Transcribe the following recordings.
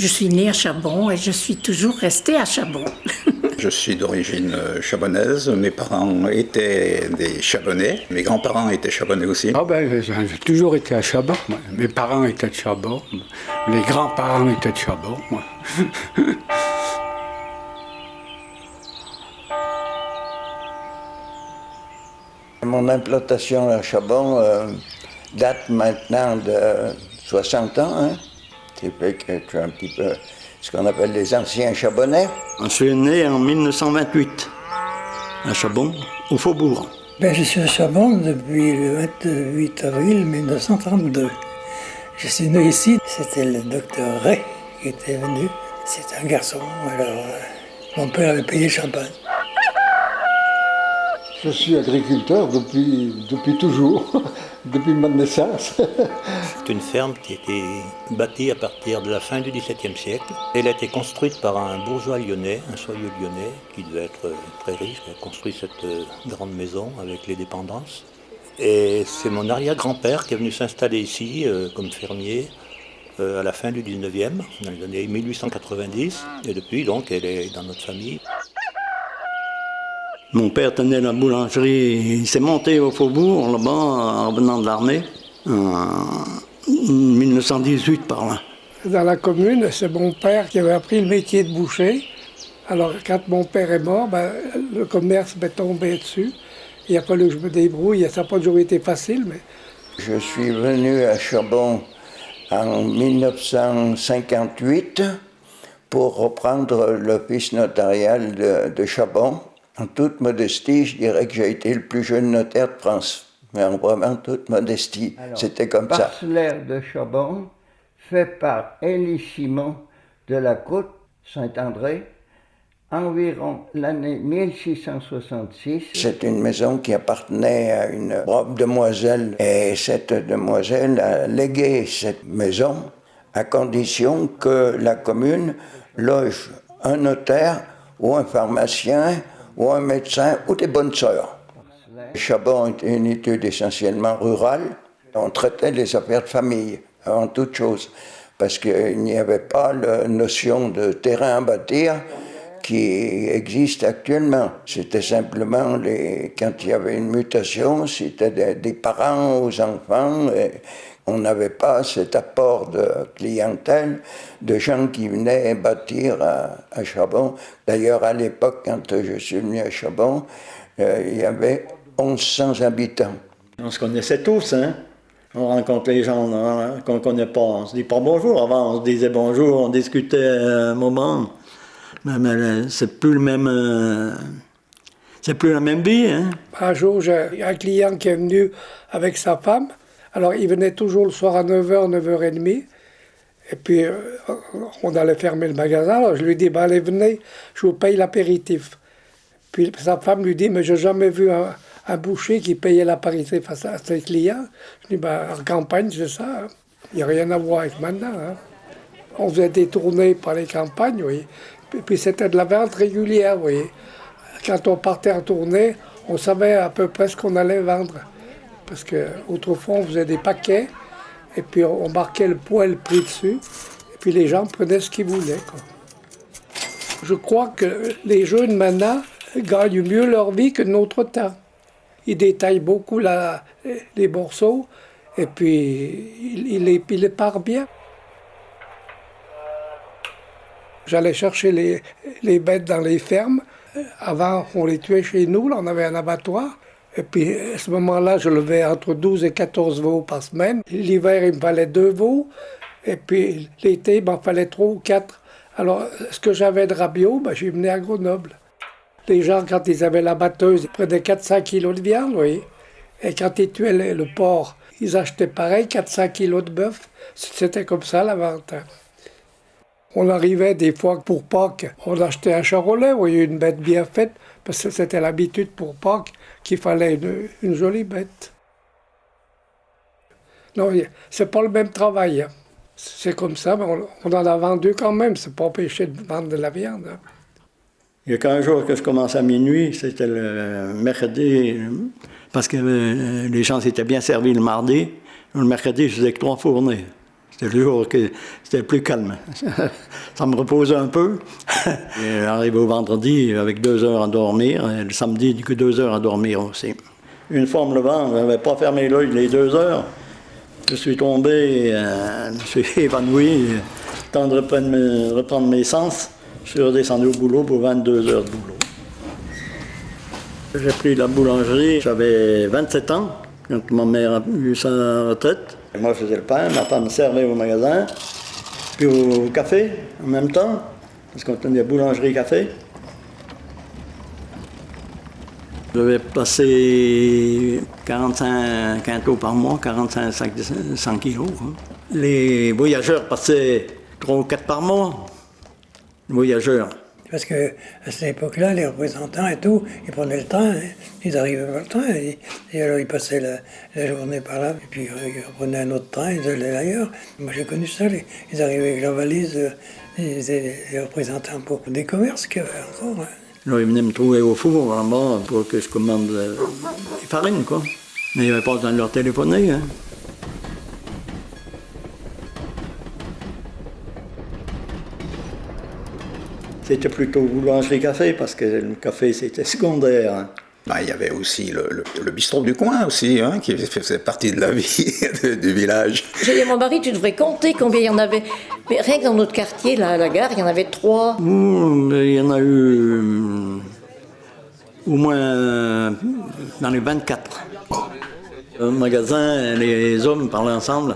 Je suis née à Charbon et je suis toujours restée à Charbon. Je suis d'origine chabonnaise. Mes parents étaient des Chabonnais. Mes grands-parents étaient Chabonnais aussi. J'ai toujours été à Charbon. Mes parents étaient de Charbon. Les grands-parents étaient de Charbon. Mon implantation à Charbon date maintenant de 60 ans. Hein. C'est fait que je suis un petit peu ce qu'on appelle les anciens Chabonnais. Je suis né en 1928, à Charbon, au Faubourg. Je suis à Charbon depuis le 28 avril 1932. Je suis né ici, c'était le docteur Ray qui était venu. C'était un garçon, alors mon père avait payé le champagne. Je suis agriculteur depuis toujours, depuis ma naissance. C'est une ferme qui a été bâtie à partir de la fin du XVIIe siècle. Elle a été construite par un bourgeois lyonnais, un soyeux lyonnais, qui devait être très riche, qui a construit cette grande maison avec les dépendances. Et c'est mon arrière-grand-père qui est venu s'installer ici comme fermier à la fin du 19e, dans les années 1890. Et depuis, donc, elle est dans notre famille. Mon père tenait la boulangerie, il s'est monté au Faubourg, là-bas, en revenant de l'armée, en 1918 par là. Dans la commune, c'est mon père qui avait appris le métier de boucher. Alors, quand mon père est mort, le commerce m'est tombé dessus. Il a fallu que je me débrouille, ça n'a pas toujours été facile, mais... Je suis venu à Charbon en 1958 pour reprendre l'office notarial de Charbon. En toute modestie, je dirais que j'ai été le plus jeune notaire de France. Mais en vraiment toute modestie, c'était comme ça. Parcellaire de Charbon, fait par Élie Simon de la Côte Saint-André, environ l'année 1666. C'est une maison qui appartenait à une brave demoiselle. Et cette demoiselle a légué cette maison à condition que la commune loge un notaire ou un pharmacien ou un médecin ou des bonnes sœurs. Charbon était une étude essentiellement rurale. On traitait les affaires de famille avant toute chose, parce qu'il n'y avait pas la notion de terrain à bâtir qui existe actuellement. C'était simplement, quand il y avait une mutation, c'était des parents aux enfants. Et on n'avait pas cet apport de clientèle de gens qui venaient bâtir à Charbon. D'ailleurs, à l'époque, quand je suis venu à Charbon, il y avait 1100 habitants. On se connaissait tous, hein. On rencontre les gens qu'on ne connaît pas. On se dit pas bonjour. Avant, on se disait bonjour, on discutait un moment. Mais c'est plus le même... c'est plus la même vie, hein. Un jour, j'ai un client qui est venu avec sa femme. Alors, il venait toujours le soir à 9h, 9h30. Et puis, on allait fermer le magasin. Alors, je lui dis, allez, venez, je vous paye l'apéritif. Puis, sa femme lui dit, mais je n'ai jamais vu un boucher qui payait l'apéritif à ses clients. Je dis, en campagne, c'est ça. Il n'y a rien à voir avec maintenant. Hein. On faisait des tournées par les campagnes, oui. Puis, c'était de la vente régulière, oui. Quand on partait en tournée, on savait à peu près ce qu'on allait vendre. Parce qu'autrefois, on faisait des paquets, et puis on marquait le poids et le prix dessus, et puis les gens prenaient ce qu'ils voulaient, quoi. Je crois que les jeunes maintenant gagnent mieux leur vie que notre temps. Ils détaillent beaucoup les morceaux, et puis ils les parent bien. J'allais chercher les bêtes dans les fermes. Avant, on les tuait chez nous, là, on avait un abattoir. Et puis, à ce moment-là, je levais entre 12 et 14 veaux par semaine. L'hiver, il me fallait 2 veaux. Et puis, l'été, il m'en fallait 3 ou 4. Alors, ce que j'avais de rabio, j'ai mené à Grenoble. Les gens, quand ils avaient la batteuse, ils prenaient 400 kilos de viande, oui. Et quand ils tuaient le porc, ils achetaient pareil, 400 kilos de bœuf. C'était comme ça, la vente. On arrivait des fois pour Pâques, on achetait un charolais, oui, une bête bien faite, parce que c'était l'habitude pour Pâques qu'il fallait une jolie bête. Non, c'est pas le même travail. Hein. C'est comme ça, mais on en a vendu quand même. C'est pas empêché de vendre de la viande. Hein. Il y a qu'un jour que je commence à minuit, c'était le mercredi, parce que les gens s'étaient bien servis le mardi. Le mercredi, je faisais que 3 fournées. C'était le jour que c'était plus calme. Ça me reposait un peu. J'arrive au vendredi avec 2 heures à dormir, et le samedi, que 2 heures à dormir aussi. Une fois en me levant, je n'avais pas fermé l'œil les 2 heures. Je suis tombé, je suis évanoui. Temps de reprendre mes sens. Je suis redescendu au boulot pour 22 heures de boulot. J'ai pris la boulangerie, j'avais 27 ans, quand ma mère a eu sa retraite. Et moi, je faisais le pain, ma femme servait au magasin, puis au café en même temps, parce qu'on tenait boulangerie-café. Je devais passer 45 quintaux par mois, 45 sacs de 100 kilos. Hein. Les voyageurs passaient 3 ou 4 par mois. Les voyageurs. Parce qu'à cette époque-là, les représentants et tout, ils prenaient le train, hein. Ils arrivaient par le train, et alors ils passaient la journée par là, et puis ils reprenaient un autre train, ils allaient ailleurs. Moi j'ai connu ça, ils arrivaient avec leur valise, les représentants pour des commerces qu'il y avait encore. Hein. Alors ils venaient me trouver au four en bas pour que je commande des farines, quoi. Mais il n'y avait pas besoin de leur téléphoner. Hein. C'était plutôt boulangerie-café, parce que le café, c'était secondaire. Hein. Ben, il y avait aussi le bistrot du coin, aussi, hein, qui faisait partie de la vie du village. J'ai dit à mon mari, tu devrais compter combien il y en avait. Mais rien que dans notre quartier, là, à la gare, il y en avait 3. Il y en a eu au moins dans les 24. Au magasin, les hommes parlaient ensemble.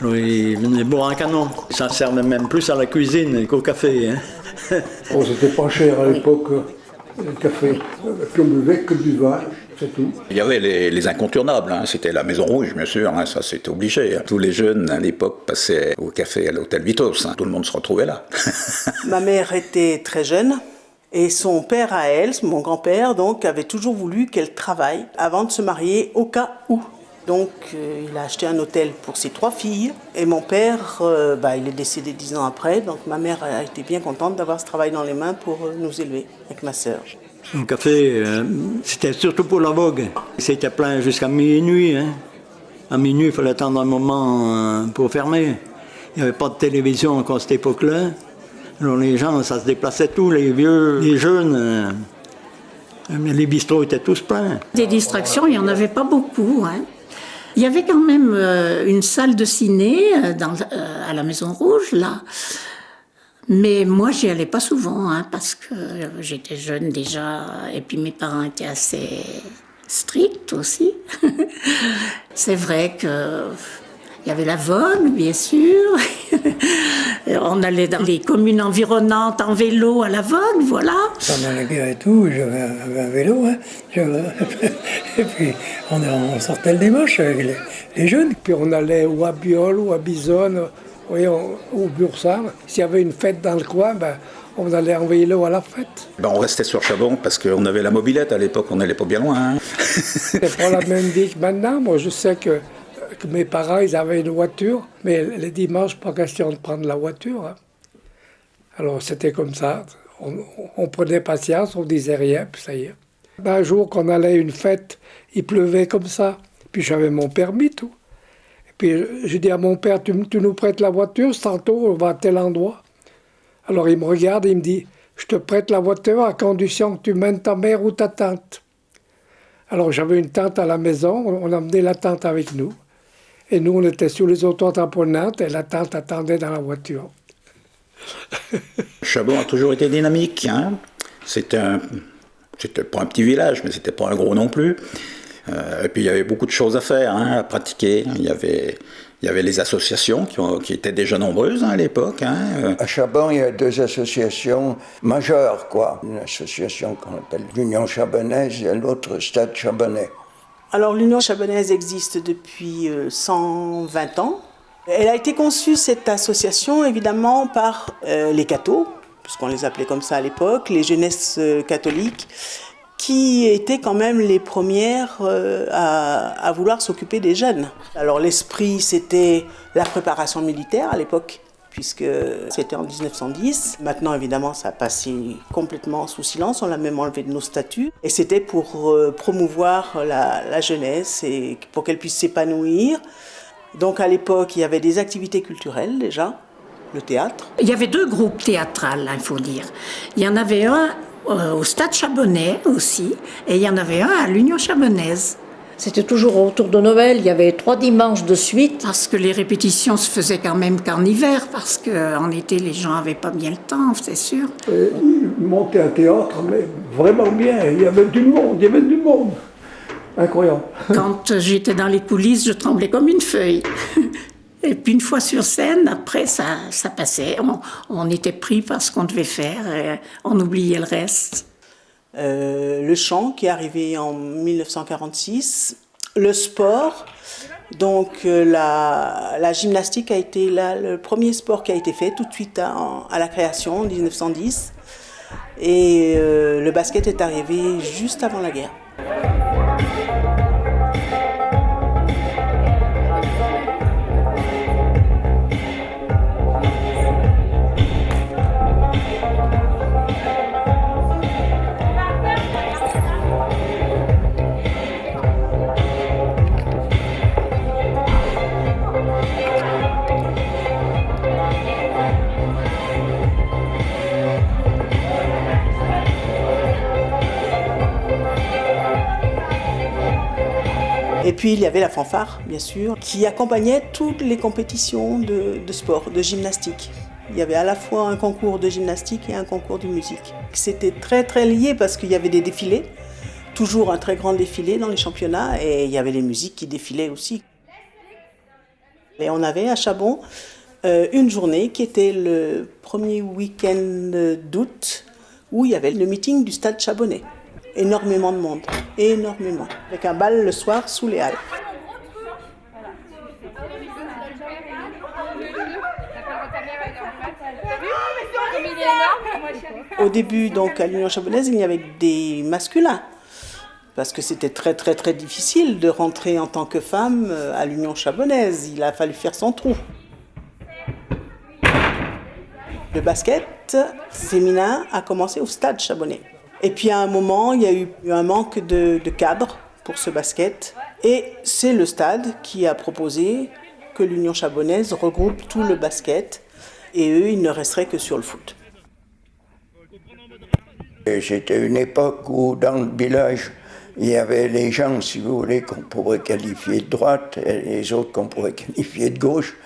Ils venaient boire un canon. Ça servait même plus à la cuisine qu'au café. Hein. Oh, c'était pas cher à l'époque, le café. Puis on buvait que du vin, c'est tout. Il y avait les incontournables, hein. C'était la Maison Rouge, bien sûr, hein. Ça c'était obligé. Hein. Tous les jeunes à l'époque passaient au café à l'hôtel Vitos, hein. Tout le monde se retrouvait là. Ma mère était très jeune et son père à elle, mon grand-père, donc, avait toujours voulu qu'elle travaille avant de se marier au cas où. Donc il a acheté un hôtel pour ses 3 filles et mon père, il est décédé 10 ans après, donc ma mère a été bien contente d'avoir ce travail dans les mains pour nous élever avec ma sœur. Le café, c'était surtout pour la vogue. C'était plein jusqu'à minuit. Hein. À minuit, il fallait attendre un moment pour fermer. Il n'y avait pas de télévision encore à cette époque-là. Alors les gens, ça se déplaçait tous, les vieux, les jeunes. Les bistrots étaient tous pleins. Des distractions, il n'y en avait pas beaucoup. Hein. Il y avait quand même une salle de ciné à la Maison Rouge, là. Mais moi, j'y allais pas souvent, hein, parce que j'étais jeune déjà, et puis mes parents étaient assez stricts aussi. C'est vrai que il y avait la Vogue, bien sûr. On allait dans les communes environnantes en vélo à la Vogue, voilà. Pendant la guerre et tout, j'avais un vélo. Hein. Et puis, on sortait le dimanche avec les jeunes. Puis on allait ou à Biol, ou à Bisonne, ou Bursam. S'il y avait une fête dans le coin, on allait en vélo à la fête. On restait sur Chabon parce qu'on avait la mobilette à l'époque, on n'allait pas bien loin. Hein. C'est pas la même vie que maintenant. Moi, je sais que mes parents, ils avaient une voiture, mais les dimanches, pas question de prendre la voiture. Hein. Alors, c'était comme ça. On prenait patience, on disait rien, puis ça y est. Un jour qu'on allait à une fête, il pleuvait comme ça. Puis j'avais mon permis, tout. Et puis j'ai dit à mon père, tu nous prêtes la voiture, tantôt on va à tel endroit. Alors il me regarde et il me dit, je te prête la voiture à condition que tu mènes ta mère ou ta tante. Alors j'avais une tante à la maison, on emmenait la tante avec nous. Et nous, on était sur les auto-tamponantes et la tante attendait dans la voiture. Chabon a toujours été dynamique. Hein. C'était pas un petit village, mais c'était pas un gros non plus. Et puis il y avait beaucoup de choses à faire, hein, à pratiquer. Il y avait les associations qui étaient déjà nombreuses, hein, à l'époque. Hein. À Chabon, il y a 2 associations majeures, quoi. Une association qu'on appelle l'Union Chabonnaise et l'autre Stade Chabonnais. Alors l'Union Chabonnaise existe depuis 120 ans. Elle a été conçue, cette association, évidemment, par les cathos, puisqu'on les appelait comme ça à l'époque, les jeunesses catholiques, qui étaient quand même les premières à vouloir s'occuper des jeunes. Alors l'esprit, c'était la préparation militaire à l'époque, puisque c'était en 1910. Maintenant, évidemment, ça a passé complètement sous silence, on l'a même enlevé de nos statuts. Et c'était pour promouvoir la jeunesse et pour qu'elle puisse s'épanouir Donc à l'époque, il y avait des activités culturelles déjà, le théâtre. Il y avait 2 groupes théâtrales, il faut dire. Il y en avait un au Stade Chabonnais aussi, et il y en avait un à l'Union Chabonnaise. C'était toujours autour de Noël, il y avait 3 dimanches de suite. Parce que les répétitions se faisaient quand même qu'en hiver, parce qu'en été, les gens n'avaient pas bien le temps, c'est sûr. Ils montaient un théâtre, mais vraiment bien. Il y avait du monde, Incroyable. Quand j'étais dans les coulisses, je tremblais comme une feuille. Et puis une fois sur scène, après, ça passait. On était pris par ce qu'on devait faire, et on oubliait le reste. Le chant qui est arrivé en 1946, le sport, donc la gymnastique a été le premier sport qui a été fait tout de suite à la création en 1910, et le basket est arrivé juste avant la guerre. Et puis il y avait la fanfare, bien sûr, qui accompagnait toutes les compétitions de sport, de gymnastique. Il y avait à la fois un concours de gymnastique et un concours de musique. C'était très très lié parce qu'il y avait des défilés, toujours un très grand défilé dans les championnats, et il y avait les musiques qui défilaient aussi. Et on avait à Chabon une journée qui était le premier week-end d'août où il y avait le meeting du Stade Chabonnais. Énormément de monde, énormément. Avec un bal le soir sous les halles. Au début, donc, à l'Union Chabonnaise, il y avait des masculins. Parce que c'était très très très difficile de rentrer en tant que femme à l'Union Chabonnaise. Il a fallu faire son trou. Le basket féminin a commencé au Stade Chabonnais. Et puis à un moment, il y a eu un manque de cadres pour ce basket. Et c'est le stade qui a proposé que l'Union Chabonnaise regroupe tout le basket. Et eux, ils ne resteraient que sur le foot. C'était une époque où dans le village, il y avait les gens, si vous voulez, qu'on pourrait qualifier de droite et les autres qu'on pourrait qualifier de gauche.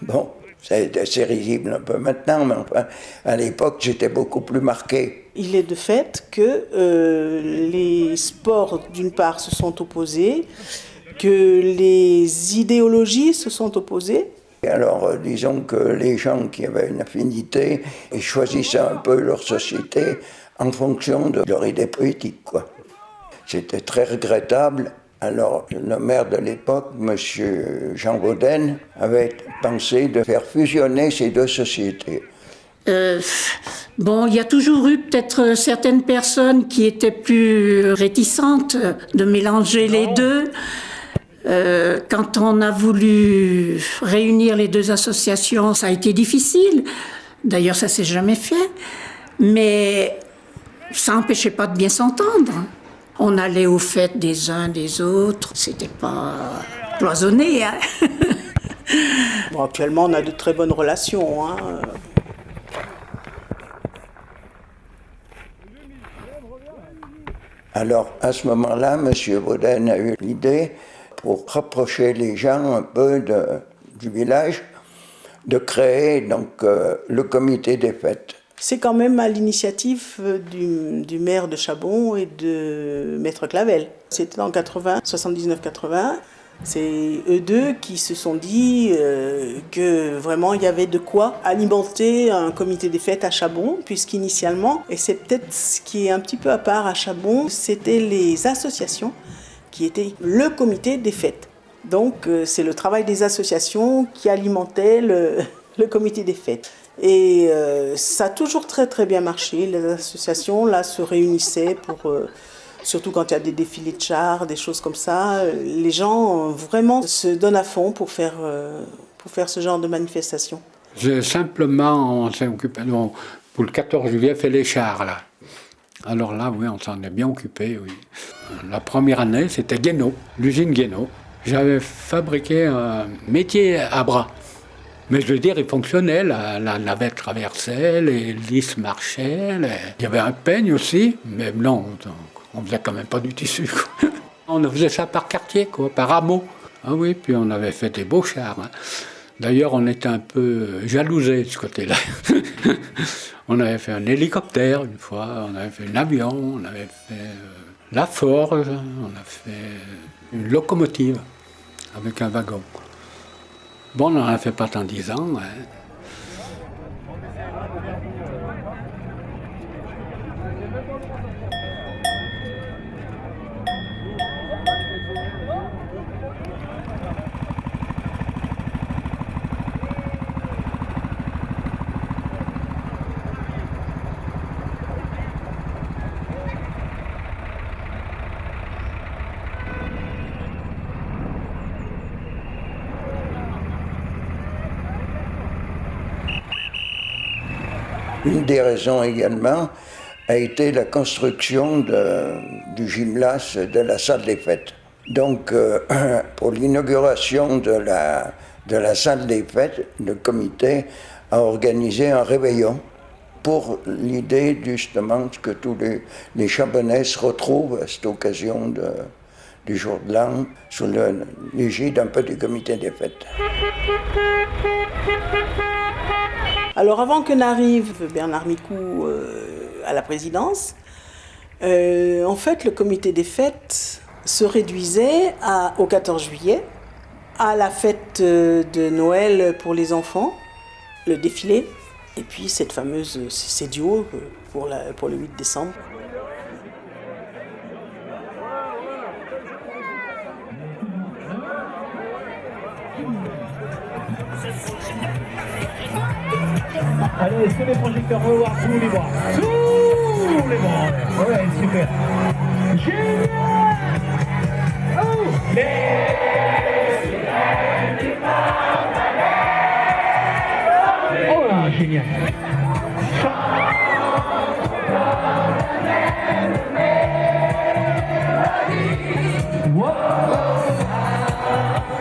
Bon, c'est assez risible un peu maintenant, mais enfin, à l'époque, j'étais beaucoup plus marqué. Il est de fait que les sports, d'une part, se sont opposés, que les idéologies se sont opposées. Alors, disons que les gens qui avaient une affinité, ils choisissaient un peu leur société en fonction de leur idée politique, quoi. C'était très regrettable. Alors, le maire de l'époque, M. Jean Vauden, avait pensé de faire fusionner ces 2 sociétés. Bon, il y a toujours eu peut-être certaines personnes qui étaient plus réticentes de mélanger les deux. Quand on a voulu réunir les 2 associations, ça a été difficile. D'ailleurs, ça s'est jamais fait. Mais ça n'empêchait pas de bien s'entendre. On allait aux fêtes des uns des autres. C'était pas cloisonné, hein. Bon, actuellement, on a de très bonnes relations, hein. Alors, à ce moment-là, M. Vauden a eu l'idée, pour rapprocher les gens un peu du village, de créer donc le comité des fêtes. C'est quand même à l'initiative du maire de Chabon et de Maître Clavel. C'était en 79-80. C'est eux deux qui se sont dit que vraiment il y avait de quoi alimenter un comité des fêtes à Chabon, puisqu'initialement, et c'est peut-être ce qui est un petit peu à part à Chabon, c'était les associations qui étaient le comité des fêtes. Donc c'est le travail des associations qui alimentait le comité des fêtes. Et ça a toujours très très bien marché. Les associations là se réunissaient pour... surtout quand il y a des défilés de chars, des choses comme ça, les gens vraiment se donnent à fond pour faire ce genre de manifestation. Simplement, on s'est occupé, pour le 14 juillet, fait les chars, là. Alors là, oui, on s'en est bien occupé, oui. La première année, c'était Guénaud, l'usine Guénaud. J'avais fabriqué un métier à bras. Mais je veux dire, il fonctionnait, la navette traversait, les lisses marchaient, il y avait un peigne aussi, mais non, on faisait quand même pas du tissu, quoi. On faisait ça par quartier, quoi, par hameau. Ah oui, puis on avait fait des beaux chars. Hein. D'ailleurs, on était un peu jalousés de ce côté-là. On avait fait un hélicoptère une fois, on avait fait un avion, on avait fait la forge, on a fait une locomotive avec un wagon. Bon, on n'en a fait pas tant 10 ans. Hein. Une des raisons également a été la construction du gymnase de la salle des fêtes. Donc, pour l'inauguration de la salle des fêtes, le comité a organisé un réveillon pour l'idée justement que tous les Chabonnais se retrouvent à cette occasion du jour de l'an sous l'égide un peu du comité des fêtes. Alors avant que n'arrive Bernard Micou à la présidence, en fait le comité des fêtes se réduisait au 14 juillet, à la fête de Noël pour les enfants, le défilé, et puis cette fameuse CEDIO pour le 8 décembre. Allez, est-ce que les projecteurs vont voir tous les bras? Tous les bras. Ouais, super. Génial. Oh, oh là, génial.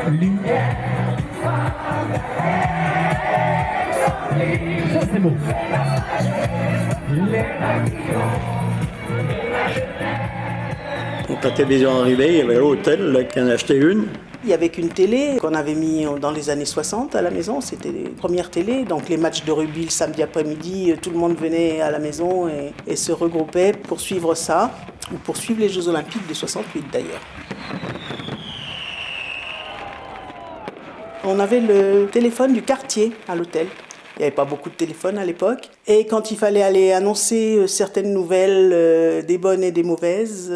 Lumière. Ça c'est beau. Quand la télévision arrivait, il y avait l'hôtel qui en achetait une. Il n'y avait qu'une télé qu'on avait mis dans les années 60 à la maison, c'était les premières télés. Donc les matchs de rugby le samedi après-midi, tout le monde venait à la maison et se regroupait pour suivre ça, ou pour suivre les Jeux Olympiques de 68 d'ailleurs. On avait le téléphone du quartier à l'hôtel. Il n'y avait pas beaucoup de téléphones à l'époque. Et quand il fallait aller annoncer certaines nouvelles, des bonnes et des mauvaises,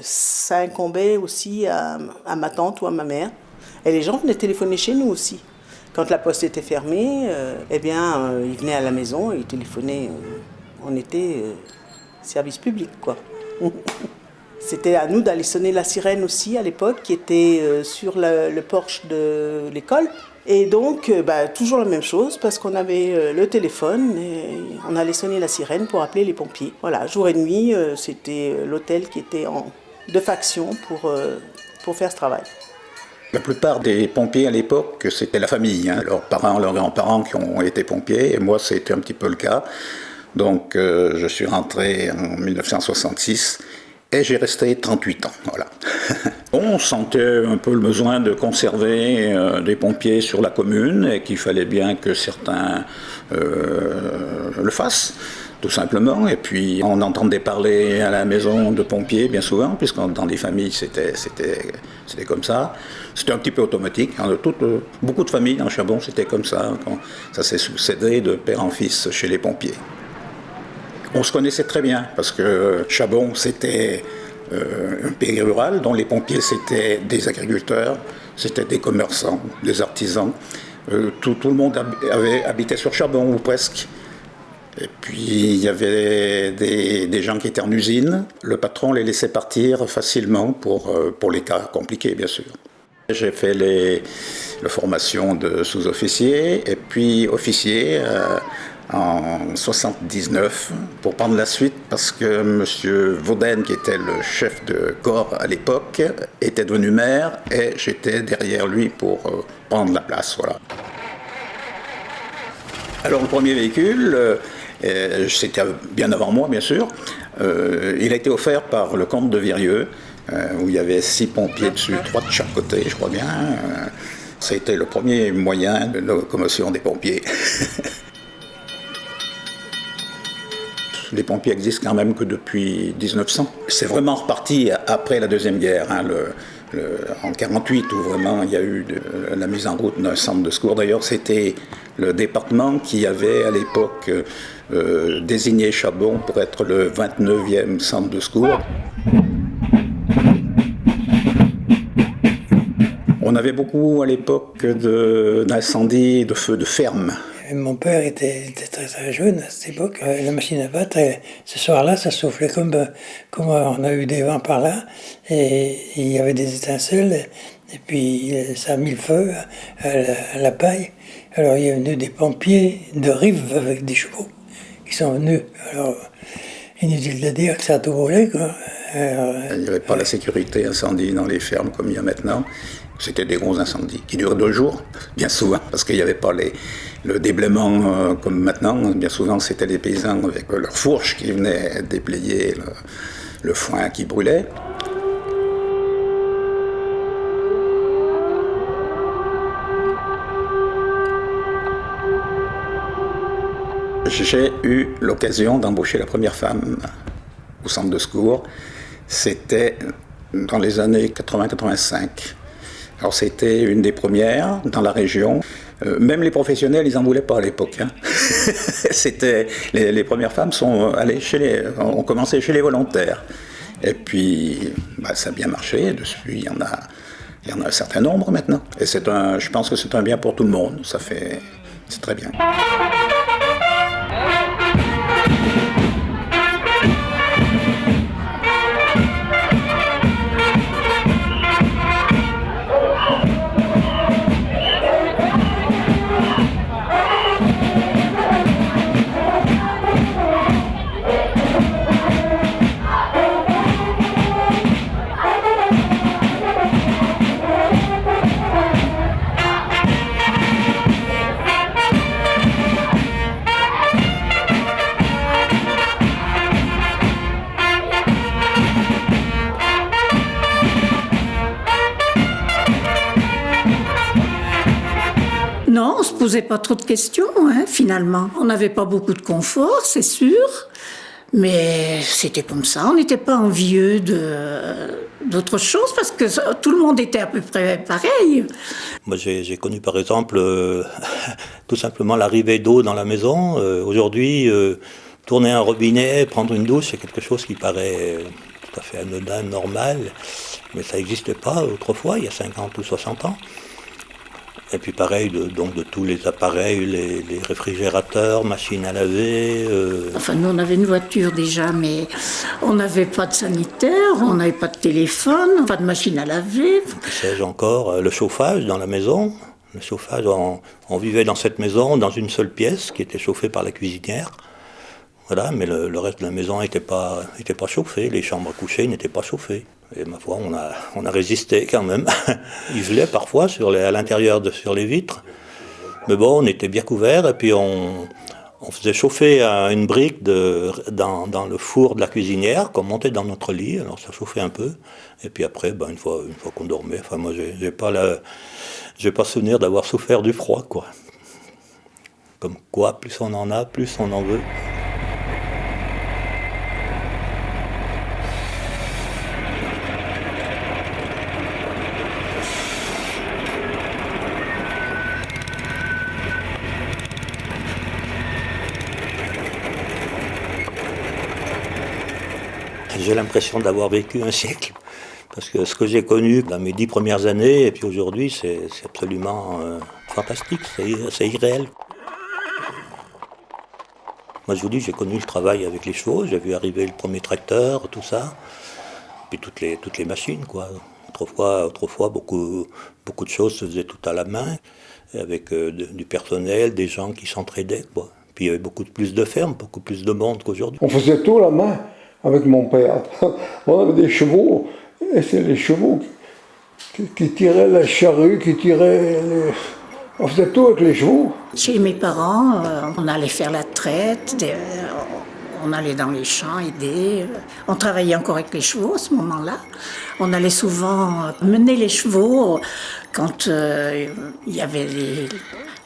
ça incombait aussi à ma tante ou à ma mère. Et les gens venaient téléphoner chez nous aussi. Quand la poste était fermée, ils venaient à la maison et ils téléphonaient. On était service public, quoi. C'était à nous d'aller sonner la sirène aussi à l'époque, qui était sur le porche de l'école. Et donc, toujours la même chose, parce qu'on avait le téléphone et on allait sonner la sirène pour appeler les pompiers. Voilà, jour et nuit, c'était l'hôtel qui était de faction pour faire ce travail. La plupart des pompiers à l'époque, c'était la famille, hein, leurs parents, leurs grands-parents qui ont été pompiers, et moi c'était un petit peu le cas. Donc je suis rentré en 1966 et j'ai resté 38 ans, voilà. On sentait un peu le besoin de conserver des pompiers sur la commune et qu'il fallait bien que certains le fassent, tout simplement. Et puis on entendait parler à la maison de pompiers bien souvent, puisque dans les familles c'était comme ça. C'était un petit peu automatique. Hein. Beaucoup de familles dans Charbon c'était comme ça. Ça s'est succédé de père en fils chez les pompiers. On se connaissait très bien parce que Charbon c'était un pays rural dont les pompiers c'était des agriculteurs, c'était des commerçants, des artisans. Tout le monde habitait sur Charbon ou presque. Et puis il y avait des gens qui étaient en usine. Le patron les laissait partir facilement pour les cas compliqués bien sûr. J'ai fait la formation de sous-officier et puis officier en 79 pour prendre la suite parce que M. Vaudaine, qui était le chef de corps à l'époque, était devenu maire et j'étais derrière lui pour prendre la place. Voilà. Alors le premier véhicule, c'était bien avant moi bien sûr, il a été offert par le comte de Virieu, où il y avait 6 pompiers dessus, 3 de chaque côté je crois bien. Ça a été le premier moyen de locomotion des pompiers. Les pompiers existent quand même que depuis 1900. C'est vraiment reparti après la Deuxième Guerre, hein, en 1948, où vraiment il y a eu la mise en route d'un centre de secours. D'ailleurs, c'était le département qui avait à l'époque désigné Chabon pour être le 29e centre de secours. On avait beaucoup à l'époque d'incendies, de feux de ferme. Mon père était très, très jeune à cette époque. La machine à battre, ce soir-là, ça soufflait comme on a eu des vents par là. Et il y avait des étincelles. Et puis ça a mis le feu à la paille. Alors il y a venu des pompiers de Rive avec des chevaux qui sont venus. Alors inutile de dire que ça a tout brûlé, quoi. Il n'y avait pas la sécurité incendie dans les fermes comme il y a maintenant. C'était des gros incendies qui duraient 2 jours, bien souvent, parce qu'il n'y avait pas le déblaiement comme maintenant. Bien souvent, c'était les paysans avec leurs fourches qui venaient déblayer le foin qui brûlait. J'ai eu l'occasion d'embaucher la première femme au centre de secours. C'était dans les années 80-85. Alors c'était une des premières dans la région. Même les professionnels, ils n'en voulaient pas à l'époque. Hein. C'était, les premières femmes ont commencé chez les volontaires. Et puis, ça a bien marché. Depuis, il y en a un certain nombre maintenant. Et je pense que c'est un bien pour tout le monde. C'est très bien. Non, on ne se posait pas trop de questions, hein, finalement. On n'avait pas beaucoup de confort, c'est sûr, mais c'était comme ça. On n'était pas envieux d'autre chose parce que tout le monde était à peu près pareil. Moi, j'ai connu par exemple tout simplement l'arrivée d'eau dans la maison. Aujourd'hui, tourner un robinet, prendre une douche, c'est quelque chose qui paraît tout à fait anodin, normal, mais ça n'existait pas autrefois, il y a 50 ou 60 ans. Et puis pareil, donc de tous les appareils, les réfrigérateurs, machines à laver. Enfin, nous, on avait une voiture déjà, mais on n'avait pas de sanitaire, on n'avait pas de téléphone, pas de machine à laver. Que sais-je encore, le chauffage dans la maison. Le chauffage, on vivait dans cette maison, dans une seule pièce, qui était chauffée par la cuisinière. Voilà, mais le reste de la maison n'était pas chauffé, les chambres à coucher n'étaient pas chauffées. Et ma foi, on a résisté quand même. Il gelait parfois à l'intérieur sur les vitres. Mais bon, on était bien couverts et puis on faisait chauffer une brique dans le four de la cuisinière qu'on montait dans notre lit. Alors ça chauffait un peu. Et puis après, une fois qu'on dormait, enfin moi j'ai pas souvenir d'avoir souffert du froid, quoi. Comme quoi, plus on en a, plus on en veut. J'ai l'impression d'avoir vécu un siècle, parce que ce que j'ai connu dans mes 10 premières années, et puis aujourd'hui, c'est absolument fantastique, c'est irréel. Moi, je vous dis, j'ai connu le travail avec les chevaux, j'ai vu arriver le premier tracteur, tout ça, puis toutes les machines, quoi. Autrefois, beaucoup de choses se faisaient tout à la main, avec du personnel, des gens qui s'entraidaient, quoi. puis il y avait beaucoup plus de fermes, beaucoup plus de monde qu'aujourd'hui. On faisait tout à la main avec mon père. On avait des chevaux, et c'est les chevaux qui tiraient la charrue, qui tiraient les... On faisait tout avec les chevaux. Chez mes parents, on allait faire la traite, on allait dans les champs aider. On travaillait encore avec les chevaux à ce moment-là. On allait souvent mener les chevaux quand il y avait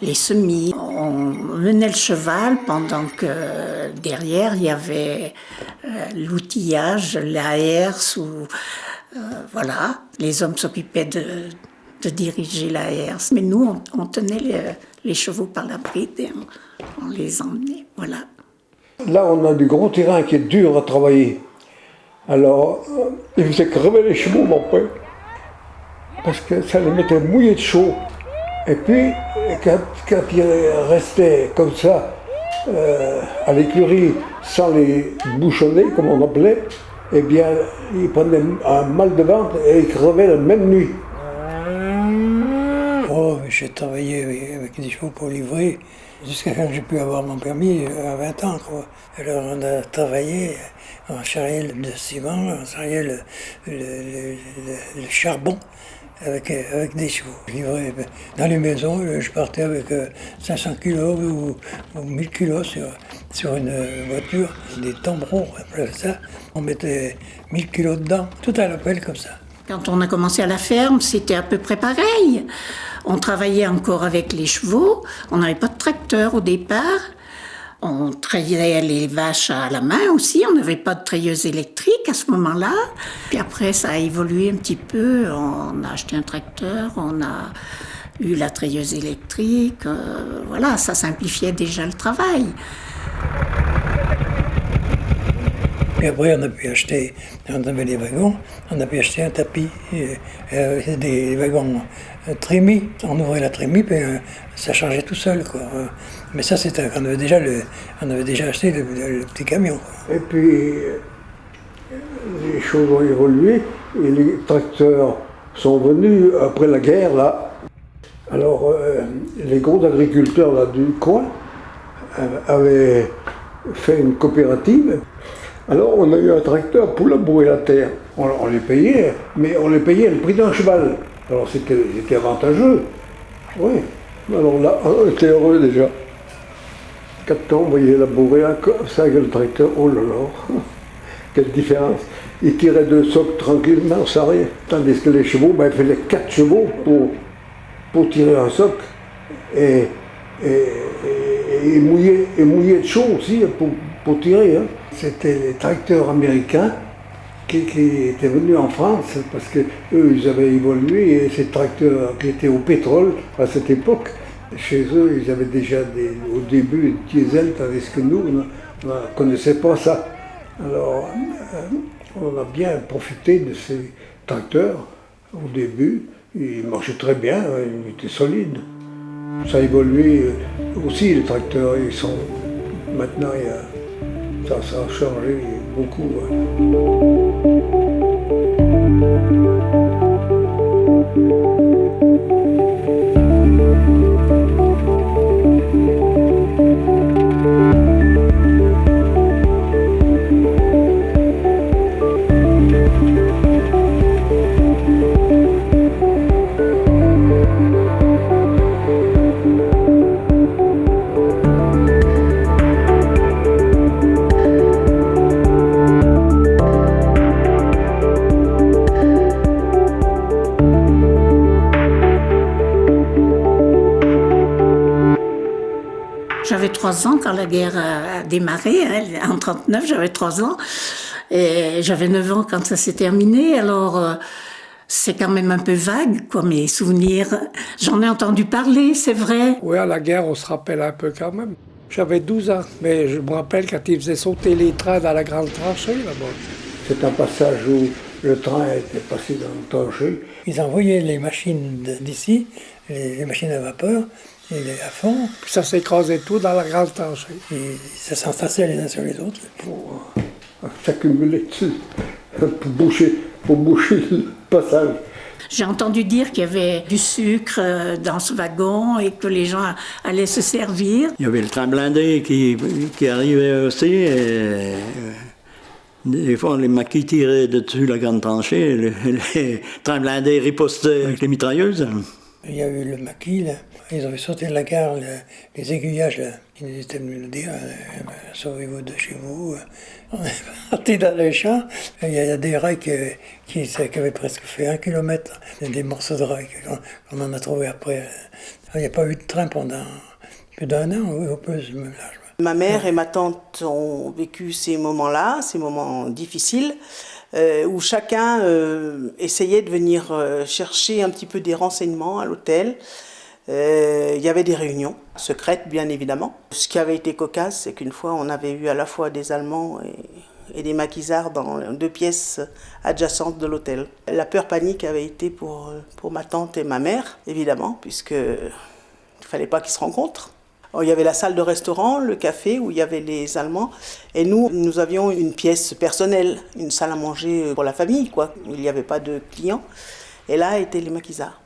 les semis. On menait le cheval pendant que derrière il y avait l'outillage, la herse ou voilà, les hommes s'occupaient de diriger la herse. Mais nous, on tenait les chevaux par la bride et on les emmenait, voilà. Là, on a du gros terrain qui est dur à travailler. Alors, il faisait crever les chevaux, mon père, parce que ça les mettait mouillés de chaud. Et puis, quand il restait comme ça, à l'écurie, sans les bouchonner, comme on appelait, eh bien, il prenait un mal de ventre et il crevait la même nuit. Oh, j'ai travaillé avec des chevaux pour livrer jusqu'à quand j'ai pu avoir mon permis à 20 ans, quoi. Alors on a travaillé, on charriait le ciment, on charriait le charbon avec des chevaux. Je livrais dans les maisons, je partais avec 500 kilos ou 1000 kilos sur une voiture, des tombereaux, après ça, on mettait 1000 kilos dedans, tout à la pelle comme ça. Quand on a commencé à la ferme, c'était à peu près pareil. On travaillait encore avec les chevaux, on n'avait pas de tracteur au départ. On trayait les vaches à la main aussi, on n'avait pas de treilleuse électrique à ce moment-là. Puis après, ça a évolué un petit peu, on a acheté un tracteur, on a eu la treilleuse électrique. Voilà, ça simplifiait déjà le travail. Puis après, on a pu acheter, on avait des wagons, on a pu acheter un tapis, des wagons trémies. On ouvrait la trémie, puis ça chargeait tout seul, quoi. Mais ça, c'était quand on avait déjà acheté le petit camion, quoi. Et puis, les choses ont évolué, et les tracteurs sont venus après la guerre, là. Alors, les gros agriculteurs là, du coin avaient fait une coopérative. Alors on a eu un tracteur pour labourer la terre. On les payait, mais on les payait le prix d'un cheval. Alors c'était avantageux. Oui. Alors là, on était heureux déjà. 4 ans, on voyait labourer ça avec le tracteur. Oh là là, quelle différence. Ils tiraient 2 socs tranquillement, sans rien. Tandis que les chevaux, il fallait 4 chevaux pour tirer un soc. Et mouiller de chaud aussi pour tirer. Hein. C'était les tracteurs américains qui étaient venus en France parce qu'eux, ils avaient évolué et ces tracteurs qui étaient au pétrole à cette époque, chez eux, ils avaient déjà au début des diesel, tandis que nous, on ne connaissait pas ça. Alors, on a bien profité de ces tracteurs au début. Ils marchaient très bien, ils étaient solides. Ça a évolué aussi, les tracteurs, ils sont... Maintenant, ça a changé beaucoup. J'avais 3 ans quand la guerre a démarré. Hein. En 1939, j'avais 3 ans. Et j'avais 9 ans quand ça s'est terminé. Alors, c'est quand même un peu vague, quoi, mes souvenirs. J'en ai entendu parler, c'est vrai. Oui, à la guerre, on se rappelle un peu quand même. J'avais 12 ans, mais je me rappelle quand ils faisaient sauter les trains dans la grande tranchée, là-bas. C'est un passage où le train était passé dans le tranchée. Ils envoyaient les machines d'ici, les machines à vapeur, à fond. Puis ça s'écrasait tout dans la grande tranchée. Et ça s'entassait les uns sur les autres. Pour s'accumuler dessus, pour boucher le passage. J'ai entendu dire qu'il y avait du sucre dans ce wagon et que les gens allaient se servir. Il y avait le train blindé qui arrivait aussi. Et, des fois, les maquis tiraient dessus la grande tranchée. Les trains blindés ripostaient avec les mitrailleuses. Il y a eu le maquis, là. Ils avaient sauté de la gare, les aiguillages, là. Ils étaient venus nous dire, sauvez-vous de chez vous. On est parti dans les champs. Il y a des rails qui avaient presque fait 1 kilomètre. Des morceaux de rails qu'on en a trouvé après. Il n'y a pas eu de train pendant plus d'1 an, oui, au plus, même là. Ma mère et ma tante ont vécu ces moments-là, ces moments difficiles, où chacun essayait de venir chercher un petit peu des renseignements à l'hôtel. Il y avait des réunions, secrètes bien évidemment. Ce qui avait été cocasse, c'est qu'une fois on avait eu à la fois des Allemands et des maquisards dans 2 pièces adjacentes de l'hôtel. La peur panique avait été pour ma tante et ma mère, évidemment, puisqu'il ne fallait pas qu'ils se rencontrent. Il y avait la salle de restaurant, le café où il y avait les Allemands, et nous avions une pièce personnelle, une salle à manger pour la famille, quoi. Il n'y avait pas de clients. Et là étaient les maquisards.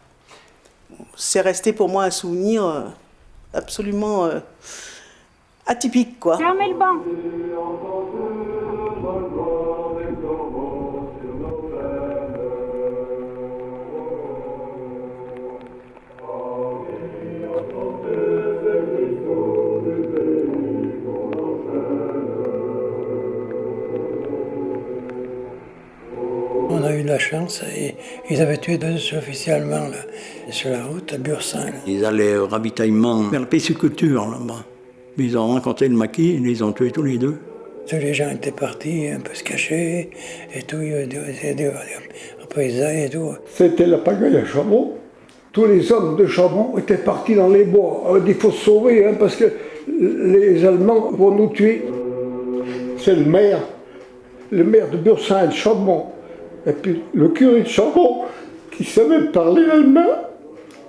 C'est resté pour moi un souvenir absolument atypique, quoi. Fermez le banc. On a eu de la chance et ils avaient tué 2 officiers allemands là, sur la route à Bursin. Là. Ils allaient au ravitaillement vers la pisciculture là-bas. Ils ont rencontré le maquis et ils les ont tués tous les 2. Tous les gens étaient partis un peu se cacher et tout, après ils allaient et tout. C'était la pagaille à Chabon. Tous les hommes de Chabon étaient partis dans les bois. Il faut se sauver hein, parce que les Allemands vont nous tuer. C'est le maire de Bursin de Chabon. Et puis le curé de Chabon, qui savait parler allemand,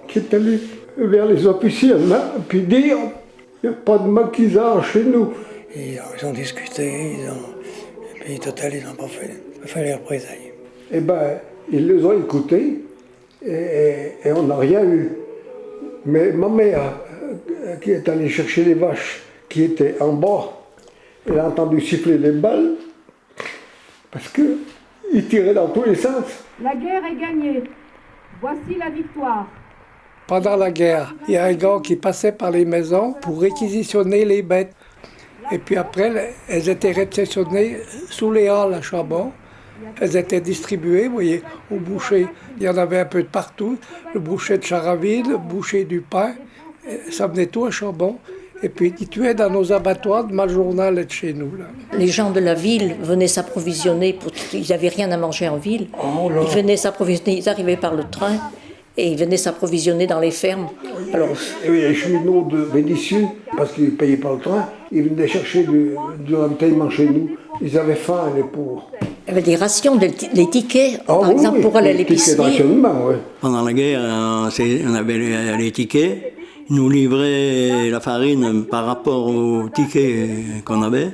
qui est allé vers les officiers allemands, et puis dire il n'y a pas de maquisards chez nous. Et ils ont discuté, et puis total, ils n'ont pas fait les représailles. Eh bien, ils les ont écoutés, et on n'a rien eu. Mais ma mère, qui est allée chercher les vaches qui étaient en bas, elle a entendu siffler les balles, parce que il tirait dans tous les sens. La guerre est gagnée. Voici la victoire. Pendant la guerre, il y a un gars qui passait par les maisons pour réquisitionner les bêtes. Et puis après, elles étaient réceptionnées sous les halles à Chabon. Elles étaient distribuées, vous voyez, au boucher. Il y en avait un peu de partout. Le boucher de Charaville, le boucher du pain. Ça venait tout à Chabon. Et puis ils tuaient dans nos abattoirs de Maljournal et de chez nous. Là. Les gens de la ville venaient s'approvisionner, ils n'avaient rien à manger en ville. Ils venaient s'approvisionner, ils arrivaient par le train et ils venaient s'approvisionner dans les fermes. Alors, et oui, les cheminots de Vénissieux, parce qu'ils ne payaient pas le train, ils venaient chercher du ravitaillement chez nous. Ils avaient faim, les pauvres. Il y avait des rations, les tickets, par exemple, pour aller à l'épicerie. Ouais. Pendant la guerre, on avait les tickets. Ils nous livraient la farine par rapport aux tickets qu'on avait.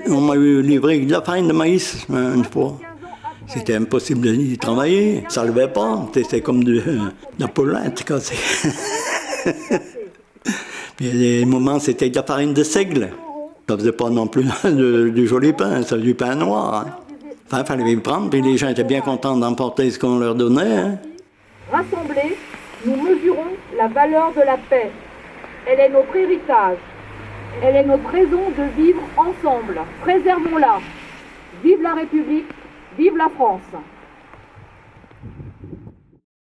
On m'a livré de la farine de maïs une fois. C'était impossible d'y travailler. Ça ne levait pas. C'était comme de la polenta. Puis il y a des moments, c'était de la farine de seigle. Ça ne faisait pas non plus du joli pain, ça faisait du pain noir. Hein. Enfin, il fallait y prendre. Puis les gens étaient bien contents d'emporter ce qu'on leur donnait. Hein. Rassemblés, nous mesurons la valeur de la paix. Elle est notre héritage. Elle est notre raison de vivre ensemble. Préservons-la. Vive la République, vive la France.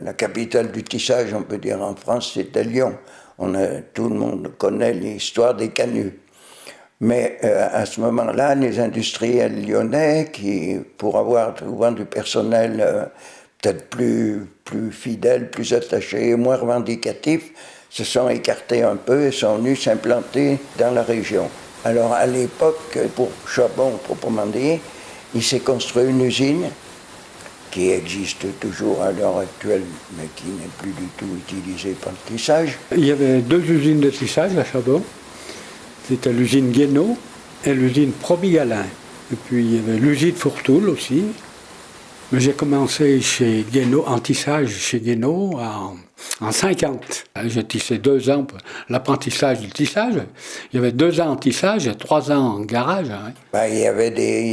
La capitale du tissage, on peut dire en France, c'était Lyon. Tout le monde connaît l'histoire des canuts. Mais à ce moment-là, les industriels lyonnais, qui, pour avoir souvent du personnel peut-être plus fidèles, plus attachés, moins revendicatifs, se sont écartés un peu et sont venus s'implanter dans la région. Alors à l'époque, pour Chabon proprement dit, il s'est construit une usine qui existe toujours à l'heure actuelle, mais qui n'est plus du tout utilisée par le tissage. Il y avait 2 usines de tissage à Chabon. C'était l'usine Guénaud et l'usine Probigalin. Et puis il y avait l'usine Fourtoul aussi. Mais j'ai commencé chez Guénaud, en tissage chez Guénaud en 50. J'ai tissé 2 ans, l'apprentissage du tissage. Il y avait 2 ans en tissage et 3 ans en garage. Hein. Ben, il y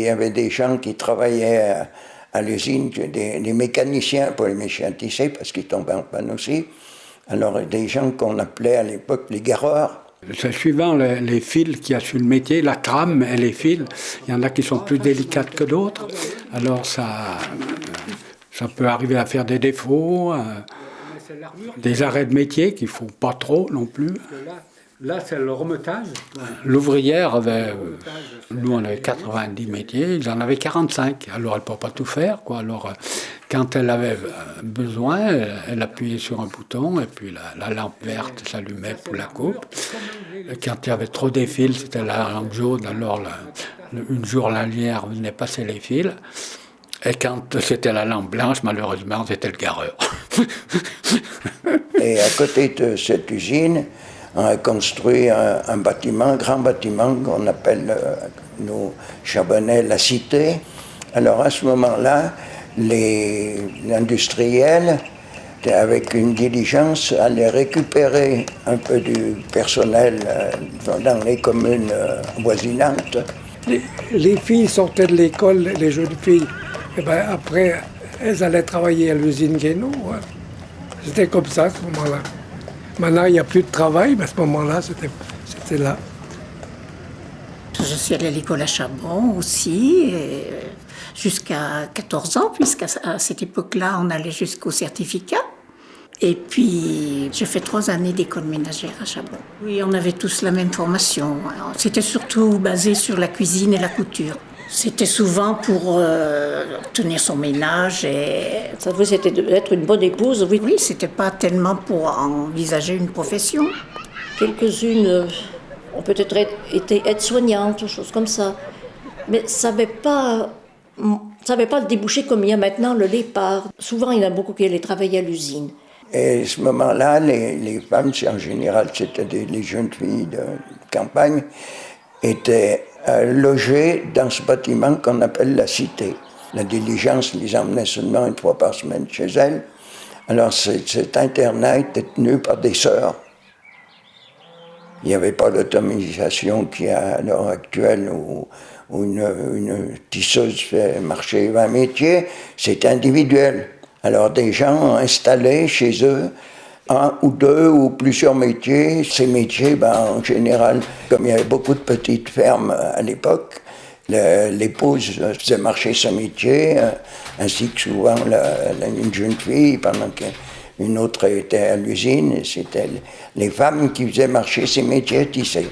avait des gens qui travaillaient à l'usine, des mécaniciens, pas les mécaniciens tissés, parce qu'ils tombaient en panne aussi. Alors, des gens qu'on appelait à l'époque les gareurs. C'est suivant les fils qu'il y a sur le métier, la trame et les fils. Il y en a qui sont plus délicates que d'autres. Alors ça peut arriver à faire des défauts, des arrêts de métier qu'il ne faut pas trop non plus. Là, c'est le remettage. L'ouvrière avait, nous on avait 90 métiers, ils en avaient 45. Alors elle ne peut pas tout faire, quoi. Alors quand elle avait besoin, elle appuyait sur un bouton et puis la lampe verte s'allumait pour la coupe. Et quand il y avait trop des fils, c'était la lampe jaune. Alors une journalière venait passer les fils. Et quand c'était la lampe blanche, malheureusement, c'était le gareur. Et à côté de cette usine, on a construit un bâtiment, un grand bâtiment qu'on appelle, nous, Chabonnais, la Cité. Alors à ce moment-là, les industriels, avec une diligence, allaient récupérer un peu du personnel dans les communes voisinantes. Les filles sortaient de l'école, les jeunes filles, et ben après, elles allaient travailler à l'usine Guénaud. Hein. C'était comme ça à ce moment-là. Maintenant, il n'y a plus de travail, mais à ce moment-là, c'était là. Je suis allée à l'école à Chabon aussi, jusqu'à 14 ans, puisqu'à cette époque-là, on allait jusqu'au certificat. Et puis, j'ai fait 3 années d'école ménagère à Chabon. Oui, on avait tous la même formation. C'était surtout basé sur la cuisine et la couture. C'était souvent pour tenir son ménage et... Ça vous, c'était d'être une bonne épouse, oui. Oui, c'était pas tellement pour envisager une profession. Quelques-unes ont peut-être été aides-soignantes, ou choses comme ça. Mais ça n'avait pas le débouché comme il y a maintenant le départ. Souvent, il y en a beaucoup qui allaient travailler à l'usine. Et à ce moment-là, les femmes, en général, c'était les jeunes filles de campagne, étaient logées dans ce bâtiment qu'on appelle la Cité. La diligence les emmenait seulement 1 fois par semaine chez elles. Alors cet internat était tenu par des sœurs. Il n'y avait pas l'automatisation qu'il y a à l'heure actuelle où une tisseuse fait marcher 20 métiers, c'est individuel. Alors des gens installés chez eux, 1 ou 2 ou plusieurs métiers. Ces métiers, en général, comme il y avait beaucoup de petites fermes à l'époque, l'épouse faisait marcher son métier, ainsi que souvent une jeune fille, pendant qu'une autre était à l'usine, et c'était les femmes qui faisaient marcher ces métiers tissés.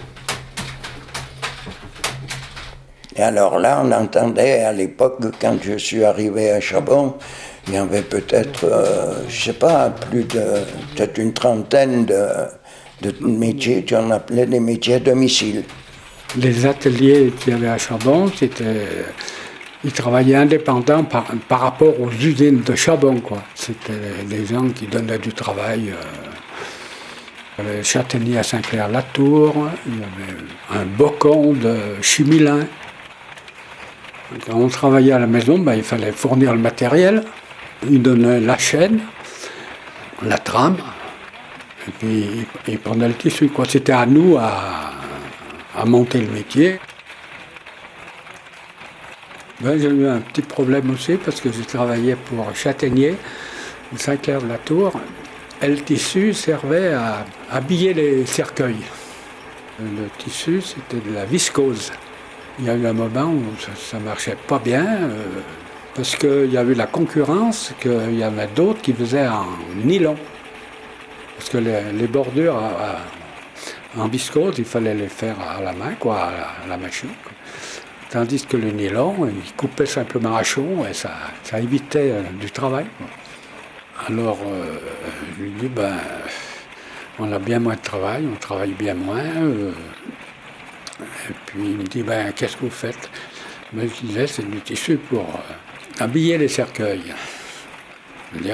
Et alors là, on entendait à l'époque, quand je suis arrivé à Chabon, il y avait peut-être, je ne sais pas, peut-être une trentaine de métiers qu'on appelait des métiers à domicile. Les ateliers qu'il y avait à Chabon, ils travaillaient indépendants par rapport aux usines de Chabon, quoi. C'était des gens qui donnaient du travail. Il y avait Châtaignier à Saint-Clair-la-Tour, il y avait un Bocon de Chimilin. Quand on travaillait à la maison, il fallait fournir le matériel. Ils donnaient la chaîne, la trame, et puis ils prenaient le tissu, quoi. C'était à nous à monter le métier. J'ai eu un petit problème aussi parce que j'ai travaillé pour Châtaignier, Saint-Clair-la-Tour, et le tissu servait à habiller les cercueils. Le tissu, c'était de la viscose. Il y a eu un moment où ça ne marchait pas bien, parce qu'il y a eu la concurrence, qu'il y en a d'autres qui faisaient en nylon. Parce que les bordures en viscose, il fallait les faire à la main, quoi, à la machine, quoi. Tandis que le nylon, il coupait simplement à chaud et ça évitait du travail, quoi. Alors, je lui dis, on a bien moins de travail, on travaille bien moins. Et puis il me dit, qu'est-ce que vous faites? Je disais, c'est du tissu pour habiller les cercueils. Je dis,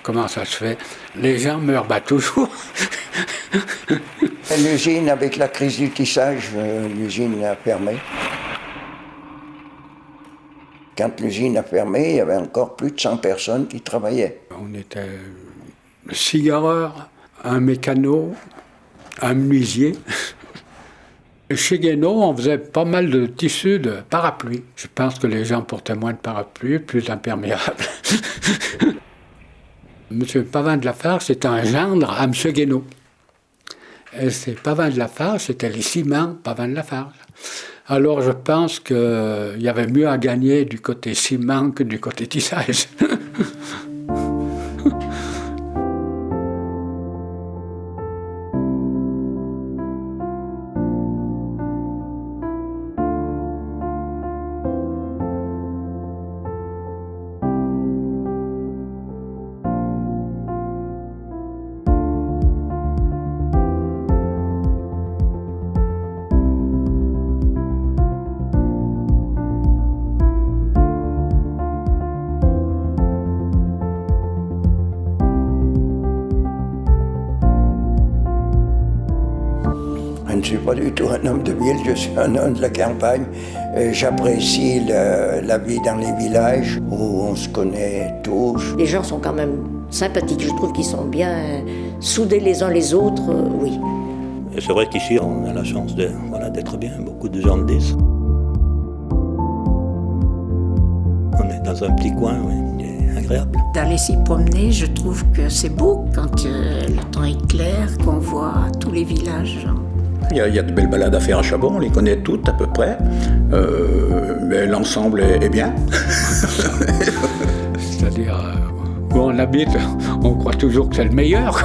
comment ça se fait? Les gens meurent toujours. L'usine, avec la crise du tissage, l'usine a fermé. Quand l'usine a fermé, il y avait encore plus de 100 personnes qui travaillaient. On était cigareur, un mécano, un menuisier. Chez Guénaud, on faisait pas mal de tissus de parapluies. Je pense que les gens portaient moins de parapluies, plus imperméables. Monsieur Pavin de Lafarge, c'était un gendre à Monsieur Guénaud. Et c'est Pavin de Lafarge, c'était les ciments Pavin de Lafarge. Alors je pense qu'il y avait mieux à gagner du côté ciment que du côté tissage. Je ne suis pas du tout un homme de ville, je suis un homme de la campagne. J'apprécie la vie dans les villages où on se connaît tous. Les gens sont quand même sympathiques, je trouve qu'ils sont bien soudés les uns les autres, oui. Et c'est vrai qu'ici, on a la chance d'être bien, beaucoup de gens le disent. On est dans un petit coin, oui, qui est agréable. D'aller s'y promener, je trouve que c'est beau quand le temps est clair, qu'on voit tous les villages. Il y a de belles balades à faire à Chabon, on les connaît toutes à peu près, mais l'ensemble est bien. C'est-à-dire, où on habite, on croit toujours que c'est le meilleur.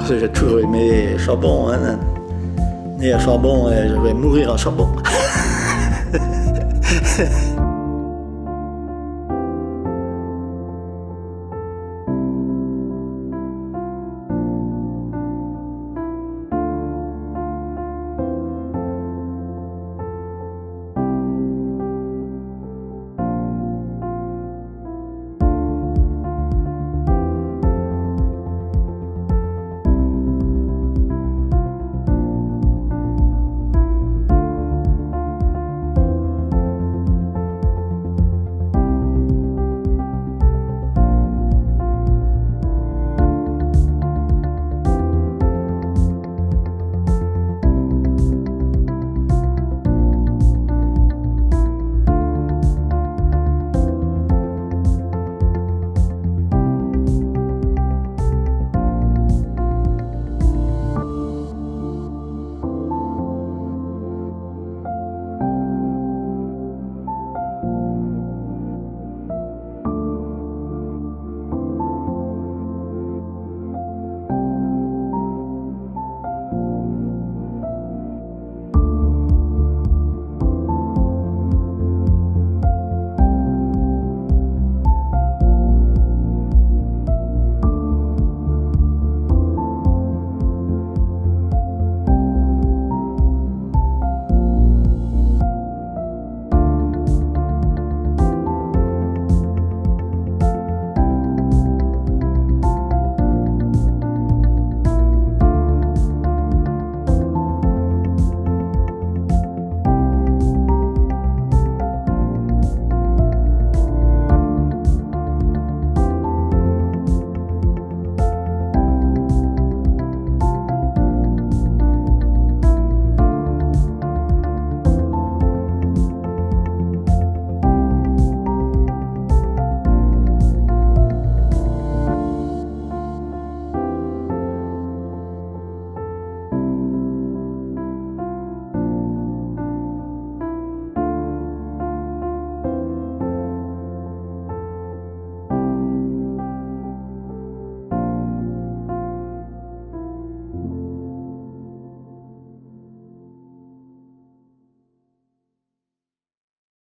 J'ai toujours aimé Chabon. Hein. Né à Chabon, je vais mourir à Chabon.